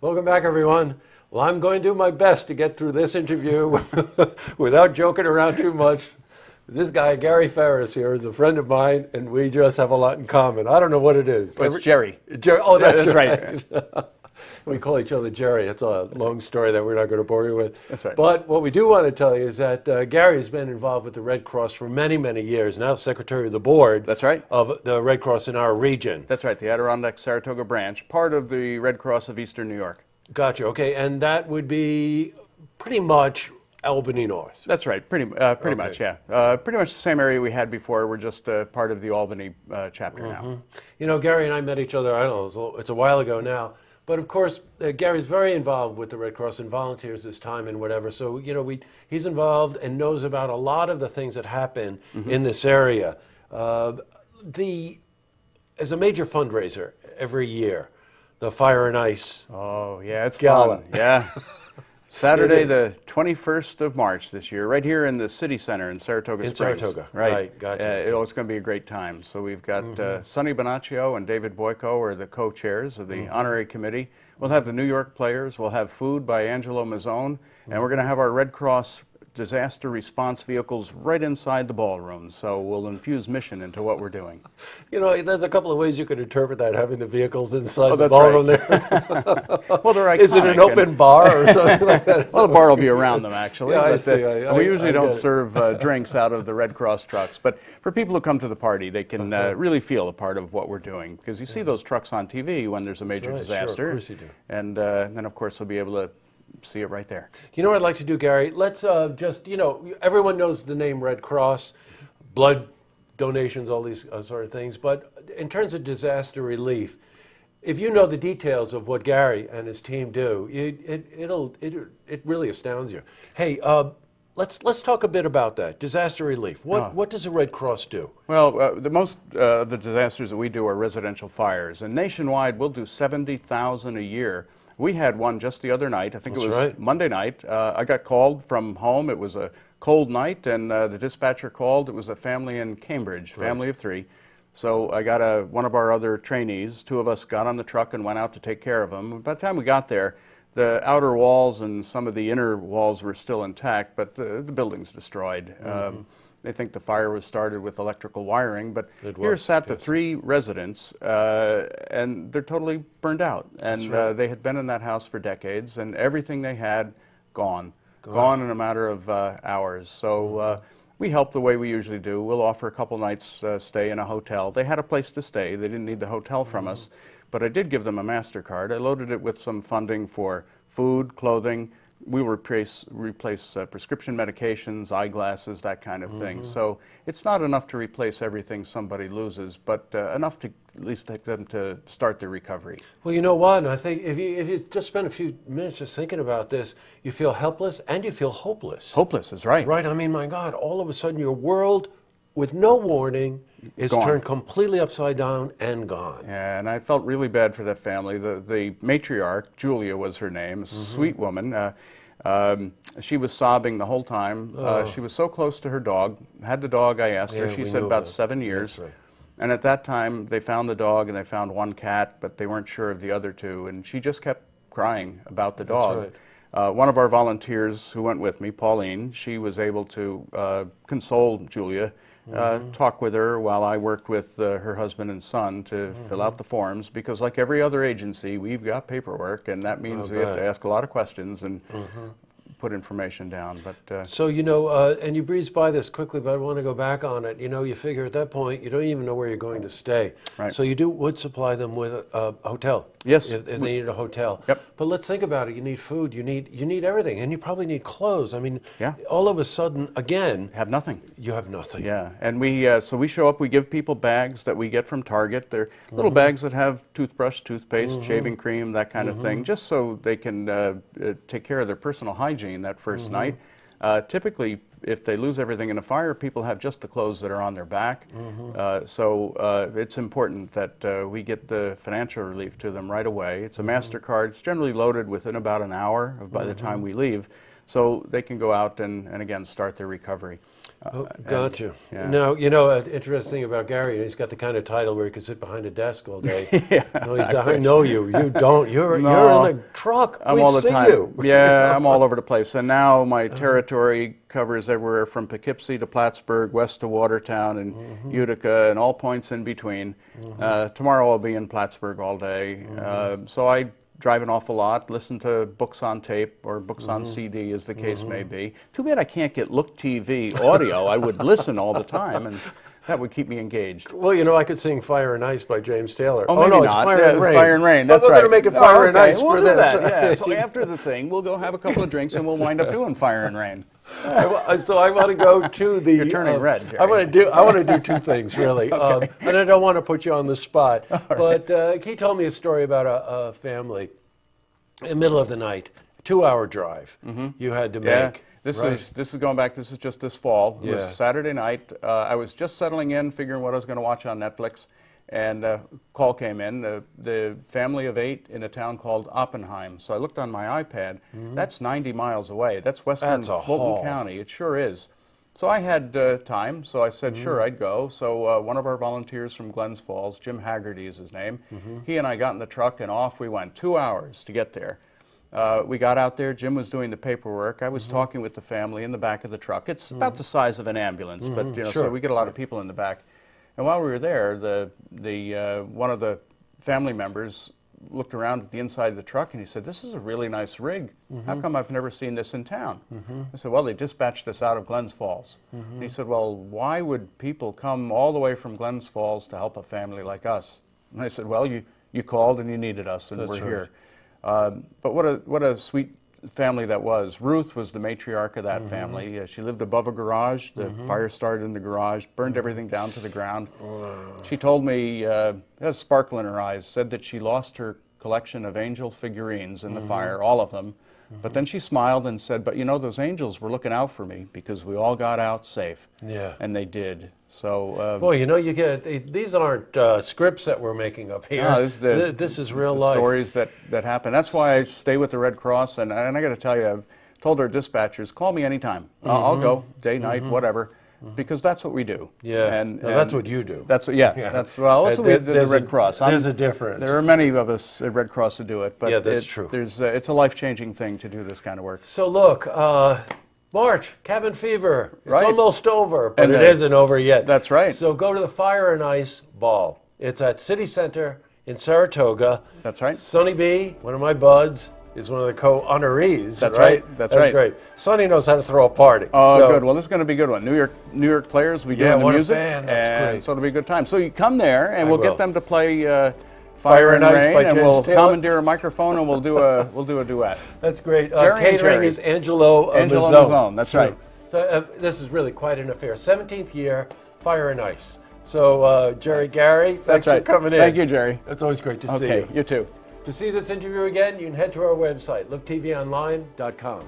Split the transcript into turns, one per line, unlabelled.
Welcome back, everyone. Well, I'm going to do my best to get through this interview without joking around too much. This guy, Gary Ferris, here is a friend of mine, and we just have a lot in common. I don't know what it is.
Well, it's Jerry.
Jerry. Oh, that's
right.
We call each other Jerry. It's a long story that we're not going to bore you with.
That's right.
But what we do want to tell you is that Gary has been involved with the Red Cross for many, many years. Now secretary of the board.
That's right.
Of the Red Cross in our region.
That's right, the Adirondack-Saratoga branch, part of the Red Cross of Eastern New York.
Gotcha. Okay, and that would be pretty much Albany North.
That's right, pretty much, yeah. Pretty much the same area we had before. We're just part of the Albany chapter now.
You know, Gary and I met each other, I don't know, it's a while ago now. But of course, Gary's very involved with the Red Cross and volunteers this time and whatever. So, you know, he's involved and knows about a lot of the things that happen in this area. As a major fundraiser every year, the Fire and Ice.
Oh, yeah, it's
Gala.
fun. Yeah. Saturday, the 21st of March this year, right here in the city center in Saratoga Springs.
In Saratoga,
right.
Gotcha.
It's going to be a great time. So we've got Sonny Bonaccio and David Boyko are the co-chairs of the honorary committee. We'll have the New York players. We'll have food by Angelo Mazzone. And we're going to have our Red Cross disaster response vehicles right inside the ballroom. So we'll infuse mission into what we're doing.
You know, there's a couple of ways you could interpret that, having the vehicles inside the
that's
ballroom
right.
there.
Well, they're iconic.
Is it an open bar or something like that?
Well, the bar will be around them, actually.
Yeah, I
but,
see.
we usually don't
get it.
serve drinks out of the Red Cross trucks. But for people who come to the party, they can really feel a part of what we're doing. Because you see those trucks on TV when there's a major disaster.
Sure, of course you do.
And then, of course, they'll be able to see it right there.
You know what I'd like to do, Gary? Let's just, you know, everyone knows the name Red Cross, blood donations, all these sort of things. But in terms of disaster relief, if you know the details of what Gary and his team do, it really astounds you. Hey, let's talk a bit about that, disaster relief. What does the Red Cross do?
Well, most of the disasters that we do are residential fires. And nationwide, we'll do 70,000 a year. We had one just the other night. I think it was Monday night. I got called from home. It was a cold night, and the dispatcher called. It was a family in Cambridge, family of 3. So I got one of our other trainees. 2 of us got on the truck and went out to take care of them. By the time we got there, the outer walls and some of the inner walls were still intact, but the building's destroyed. They think the fire was started with electrical wiring, but here sat the 3 residents, and they're totally burned out. And they had been in that house for decades, and everything they had, gone in a matter of hours. So we help the way we usually do. We'll offer a couple nights stay in a hotel. They had a place to stay. They didn't need the hotel from us, but I did give them a MasterCard. I loaded it with some funding for food, clothing. We will replace prescription medications, eyeglasses, that kind of thing. So it's not enough to replace everything somebody loses, but enough to at least take them to start their recovery.
Well, you know what? I think if you just spend a few minutes just thinking about this, you feel helpless and you feel hopeless.
Hopeless is right.
Right? I mean, my God, all of a sudden your world, with no warning, is turned completely upside down and gone.
Yeah, and I felt really bad for that family. The matriarch, Julia was her name, a sweet woman. She was sobbing the whole time. She was so close to her dog. Had the dog, I asked her. She said about 7 years.
That's right.
And at that time, they found the dog and they found 1 cat, but they weren't sure of the other 2. And she just kept crying about the dog.
That's right.
One of our volunteers who went with me, Pauline, she was able to console Julia, talk with her while I worked with her husband and son to fill out the forms, because like every other agency, we've got paperwork, and that means we have to ask a lot of questions and put information down. But
so, you know, and you breezed by this quickly, but I want to go back on it. You know, you figure at that point, you don't even know where you're going to stay.
Right.
So you would supply them with a hotel.
Yes.
If they needed a hotel.
Yep.
But let's think about it. You need food, you need everything, and you probably need clothes. I mean,
Yeah.
all of a sudden, again,
have nothing.
you have nothing.
Yeah, and so we show up, we give people bags that we get from Target. They're little bags that have toothbrush, toothpaste, shaving cream, that kind of thing, just so they can take care of their personal hygiene that first night. Typically, if they lose everything in a fire, people have just the clothes that are on their back. So it's important that we get the financial relief to them right away. It's a MasterCard. It's generally loaded within about an hour by the time we leave. so they can go out and again start their recovery.
Gotcha.
Yeah.
Now, you know, interesting about Gary, he's got the kind of title where he can sit behind a desk all day. No, I know you. You don't. You're in the truck.
I'm
we
all the
see
time.
you.
Yeah, I'm all over the place. And now my territory covers everywhere from Poughkeepsie to Plattsburgh, west to Watertown and Utica, and all points in between. Tomorrow I'll be in Plattsburgh all day. So I drive an awful lot, listen to books on tape or books on CD, as the case may be. Too bad I can't get Look TV audio. I would listen all the time, and that would keep me engaged.
Well, you know, I could sing Fire and Ice by James Taylor.
Oh, maybe
no,
not.
it's Fire and Rain.
Fire and Rain, that's
but we're
right.
going to make it Fire and Ice
we'll
for
do
this.
that, yeah. So after the thing, we'll go have a couple of drinks and we'll wind up doing Fire and Rain.
So I want to go to the.
You're turning red, Jerry.
I want to do two things really,
Okay.
and I don't want to put you on the spot. But he told me a story about a family in the middle of the night, 2-hour drive you had to make.
This
right?
is going back. This is just this fall. It
Yeah.
was Saturday night. I was just settling in, figuring what I was going to watch on Netflix, and a call came in. The family of 8 in a town called Oppenheim. So I looked on my iPad. That's 90 miles away. That's western
That's a
Fulton
haul.
County. It sure is. So I had time, so I said, sure, I'd go. So one of our volunteers from Glens Falls, Jim Haggerty is his name, he and I got in the truck and off we went. 2 hours to get there. We got out there, Jim was doing the paperwork. I was talking with the family in the back of the truck. It's about the size of an ambulance, but you know,
Sure.
so we get a lot of people in the back. And while we were there, one of the family members looked around at the inside of the truck and he said, "This is a really nice rig. How come I've never seen this in town?" I said, "Well, they dispatched this out of Glens Falls." And he said, "Well, why would people come all the way from Glens Falls to help a family like us?" And I said, "Well, you called and you needed us, and
That's
we're
right.
here." But what a sweet family that was. Ruth was the matriarch of that family. She lived above a garage. The fire started in the garage, burned everything down to the ground. She told me, had a sparkle in her eyes, said that she lost her collection of angel figurines in the fire, all of them. But then she smiled and said, "But you know, those angels were looking out for me because we all got out safe."
Yeah.
And they did. So,
Boy, you know, you get these aren't scripts that we're making up here.
no,
This is real
the
life.
stories that happen. That's why I stay with the Red Cross, and I got to tell you, I've told our dispatchers, call me anytime. I'll go, day, night, whatever, because that's what we do.
Yeah,
and
that's what you do.
That's that's well, that's what we do at the Red Cross.
There's a difference.
There are many of us at Red Cross that do it, but
Yeah, that's true.
It's a life-changing thing to do this kind of work.
So look, March, cabin fever. It's
Right.
almost over, but
And,
it isn't over yet.
That's right.
So go to the Fire and Ice Ball. It's at City Center in Saratoga.
That's right.
Sonny B, one of my buds, is one of the co-honorees.
That's right. That's right.
great. Sonny knows how to throw a party.
Oh,
So-
good. Well, this is going to be a good one. New York players, we do
Yeah,
in the
what a
music,
band. That's
and
great.
so it'll be a good time. So you come there, and
I
we'll
will.
get them to play
Fire and Ice
Rain,
by
and
James
we'll
Taylor.
commandeer a microphone, and we'll do a duet.
That's great.
Jerry and
Catering
Jerry.
is Angelo
Angelo
Mazzone.
Mazzone, that's right.
So this is really quite an affair. 17th year, Fire and Ice. So Jerry Gary, thanks
That's right.
for coming in.
Thank you, Jerry.
It's always great to see
Okay,
you.
you too.
To see this interview again, you can head to our website, looktvonline.com.